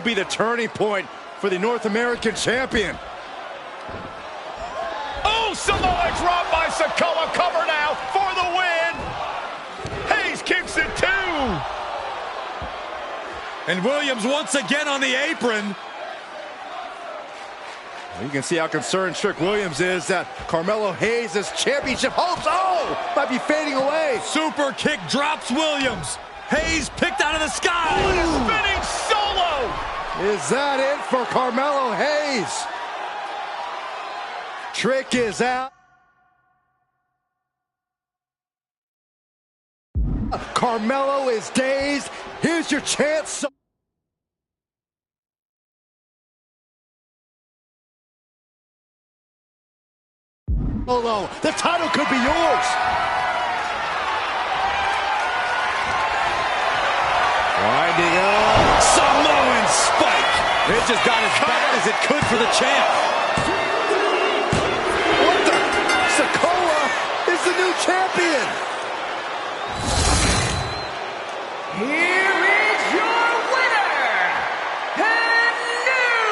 Be the turning point for the North American champion. Oh, Samoa drop by Sikoa, cover now for the win. Hayes kicks it too. And Williams once again on the apron. You can see how concerned Trick Williams is that Carmelo Hayes' championship hopes, might be fading away. Super kick drops Williams. Hayes picked out of the sky. What a spinning solo. Is that it for Carmelo Hayes? Trick is out. Carmelo is dazed. Here's your chance. Solo, the title could be yours. Winding up. Samoan spike. It just got as bad as it could for the champ. What the? Sikoa is the new champion. Here is your winner, and new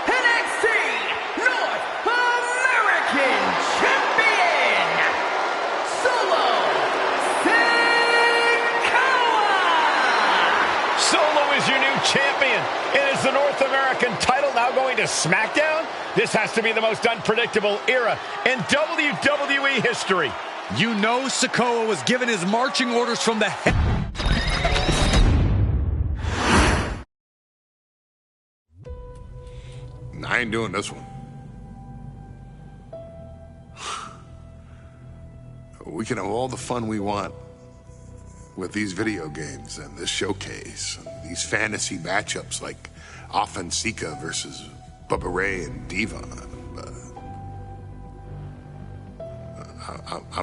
NXT North American Champion, Solo Sikoa! Solo is your new champion. And is the North American title now going to SmackDown? This has to be the most unpredictable era in WWE history. You know Sikoa was given his marching orders from the head. I ain't doing this one. We can have all the fun we want with these video games and this showcase, and these fantasy matchups like Offensika versus Bubba Ray and Devon.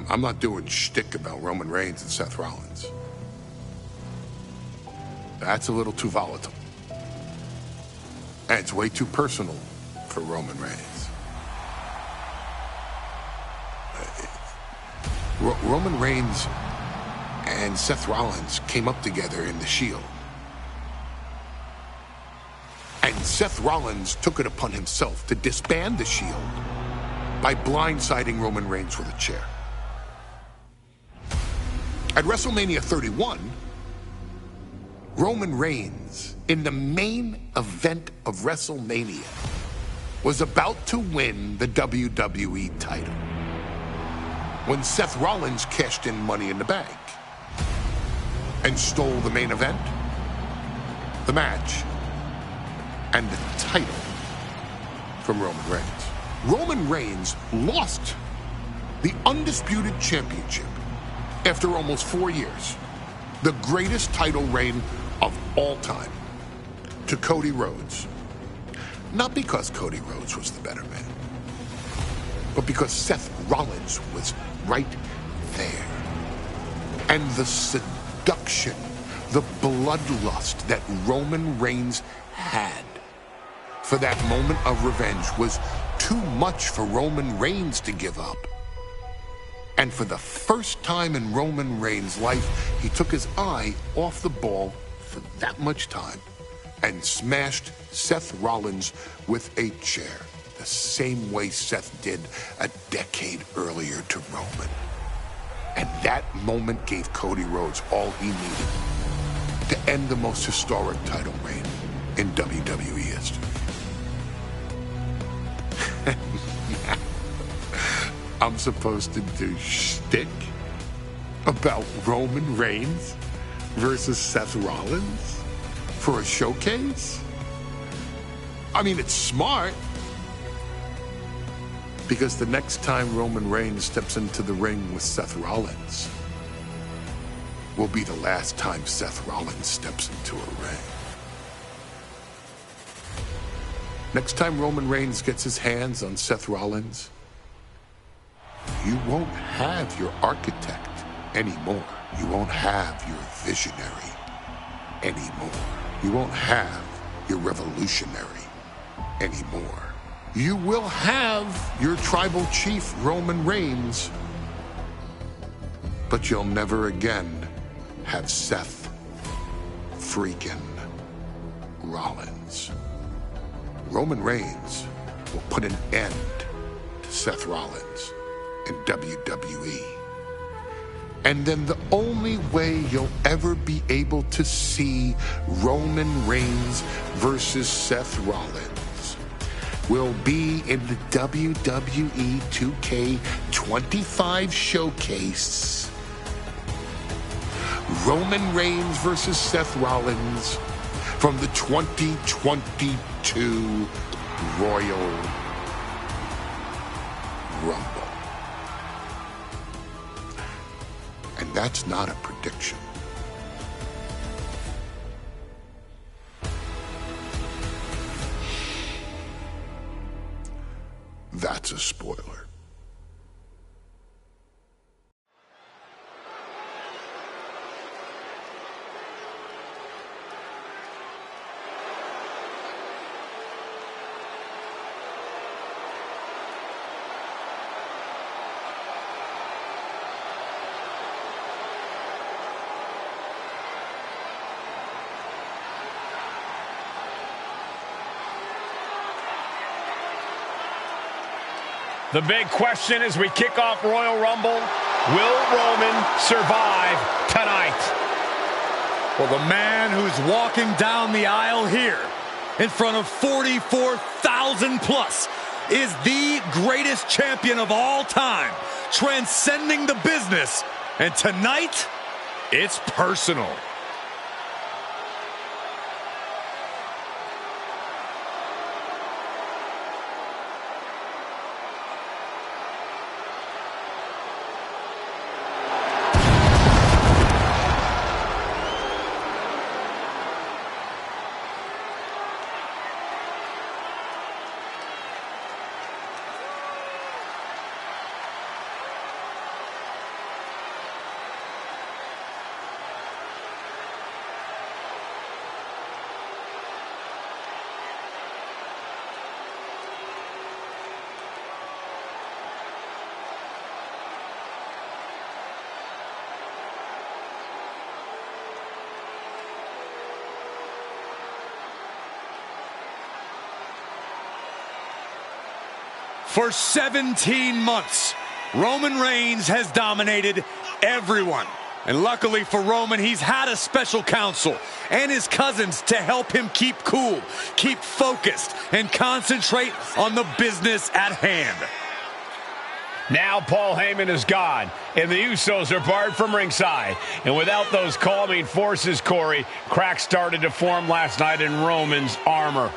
I'm not doing shtick about Roman Reigns and Seth Rollins. That's a little too volatile. And it's way too personal for Roman Reigns. Roman Reigns and Seth Rollins came up together in the Shield. And Seth Rollins took it upon himself to disband the Shield by blindsiding Roman Reigns with a chair. At WrestleMania 31, Roman Reigns, in the main event of WrestleMania, was about to win the WWE title when Seth Rollins cashed in Money in the Bank and stole the main event, the match, and the title from Roman Reigns. Roman Reigns lost the undisputed championship after almost 4 years, the greatest title reign of all time, to Cody Rhodes. Not because Cody Rhodes was the better man, but because Seth Rollins was right there. And the seduction, the bloodlust that Roman Reigns had for that moment of revenge was too much for Roman Reigns to give up. And for the first time in Roman Reigns' life, he took his eye off the ball for that much time and smashed Seth Rollins with a chair, the same way Seth did a decade earlier to Roman. And that moment gave Cody Rhodes all he needed to end the most historic title reign in WWE history. I'm supposed to do shtick about Roman Reigns versus Seth Rollins for a showcase? I mean, it's smart, because the next time Roman Reigns steps into the ring with Seth Rollins will be the last time Seth Rollins steps into a ring. Next time Roman Reigns gets his hands on Seth Rollins, you won't have your architect anymore. You won't have your visionary anymore. You won't have your revolutionary anymore. You will have your tribal chief, Roman Reigns, but you'll never again have Seth freaking Rollins. Roman Reigns will put an end to Seth Rollins in WWE. And then the only way you'll ever be able to see Roman Reigns versus Seth Rollins will be in the WWE 2K25 showcase. Roman Reigns versus Seth Rollins from the 2022 Royal Rumble. And that's not a prediction. That's a spoiler. The big question as we kick off Royal Rumble, will Roman survive tonight? Well, the man who's walking down the aisle here in front of 44,000 plus is the greatest champion of all time, transcending the business. And tonight, it's personal. For 17 months, Roman Reigns has dominated everyone. And luckily for Roman, he's had a special counsel and his cousins to help him keep cool, keep focused, and concentrate on the business at hand. Now Paul Heyman is gone, and the Usos are barred from ringside. And without those calming forces, Corey, cracks started to form last night in Roman's armor.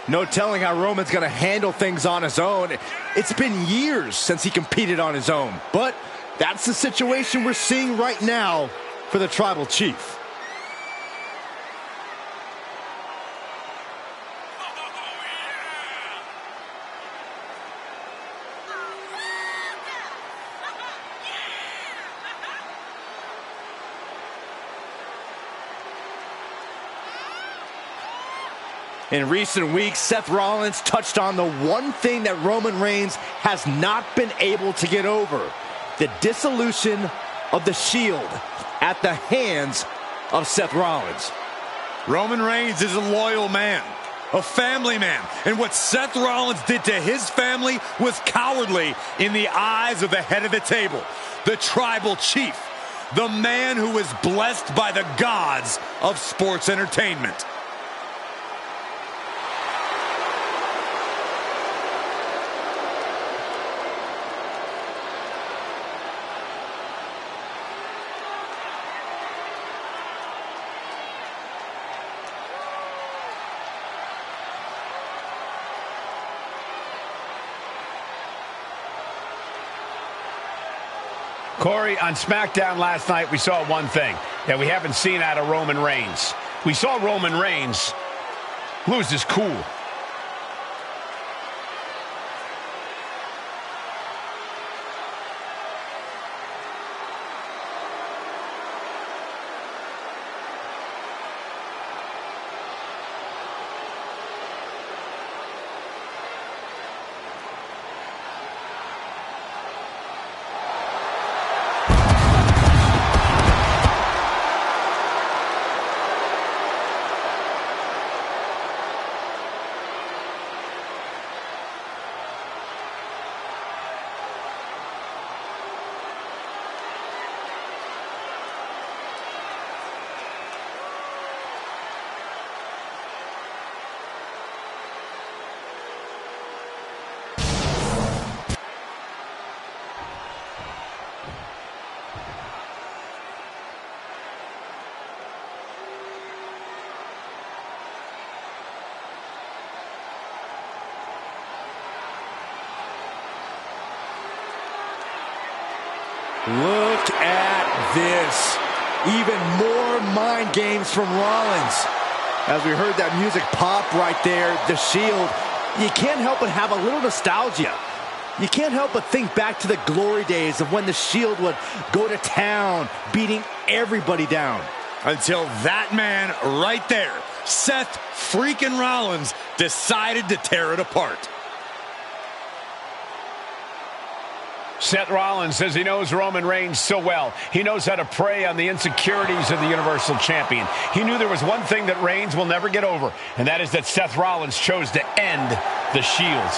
No telling how Roman's going to handle things on his own. It's been years since he competed on his own. But that's the situation we're seeing right now for the Tribal Chief. In recent weeks, Seth Rollins touched on the one thing that Roman Reigns has not been able to get over: the dissolution of the Shield at the hands of Seth Rollins. Roman Reigns is a loyal man, a family man, and what Seth Rollins did to his family was cowardly in the eyes of the head of the table, the Tribal Chief, the man who was blessed by the gods of sports entertainment. Corey, on SmackDown last night, we saw one thing that we haven't seen out of Roman Reigns. We saw Roman Reigns lose his cool. Look at this. Even more mind games from Rollins. As we heard that music pop right there, the Shield, you can't help but have a little nostalgia. You can't help but think back to the glory days of when the Shield would go to town, beating everybody down. Until that man right there, Seth freaking Rollins, decided to tear it apart. Seth Rollins says he knows Roman Reigns so well. He knows how to prey on the insecurities of the Universal Champion. He knew there was one thing that Reigns will never get over, and that is that Seth Rollins chose to end the Shield.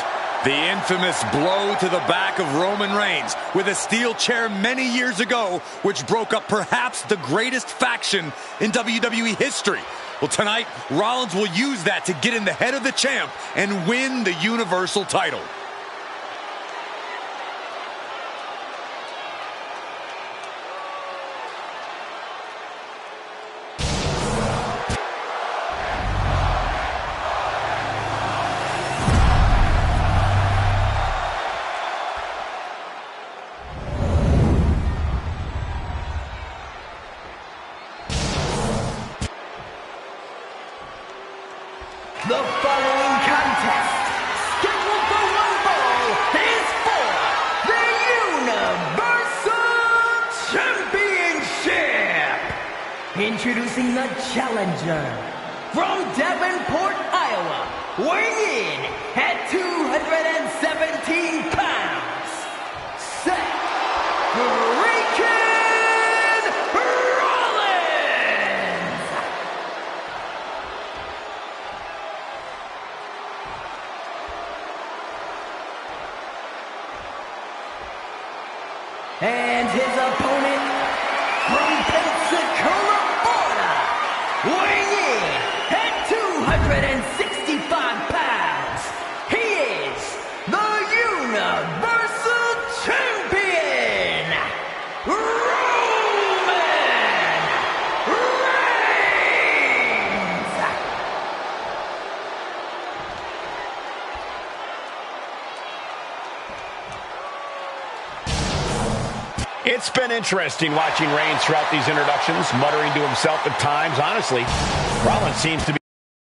The infamous blow to the back of Roman Reigns with a steel chair many years ago, which broke up perhaps the greatest faction in WWE history. Well, tonight, Rollins will use that to get in the head of the champ and win the Universal title. The following contest, scheduled for one fall, is for the Universal Championship. Introducing the challenger from Davenport, Iowa, weighing in at 217 pounds, Seth freaking Rollins. And his opponent from Pensacola, Florida, weighing in at 265 pounds, he is the Universal Champion, Roman Reigns! It's been interesting watching Reigns throughout these introductions, muttering to himself at times. Honestly, Rollins seems to be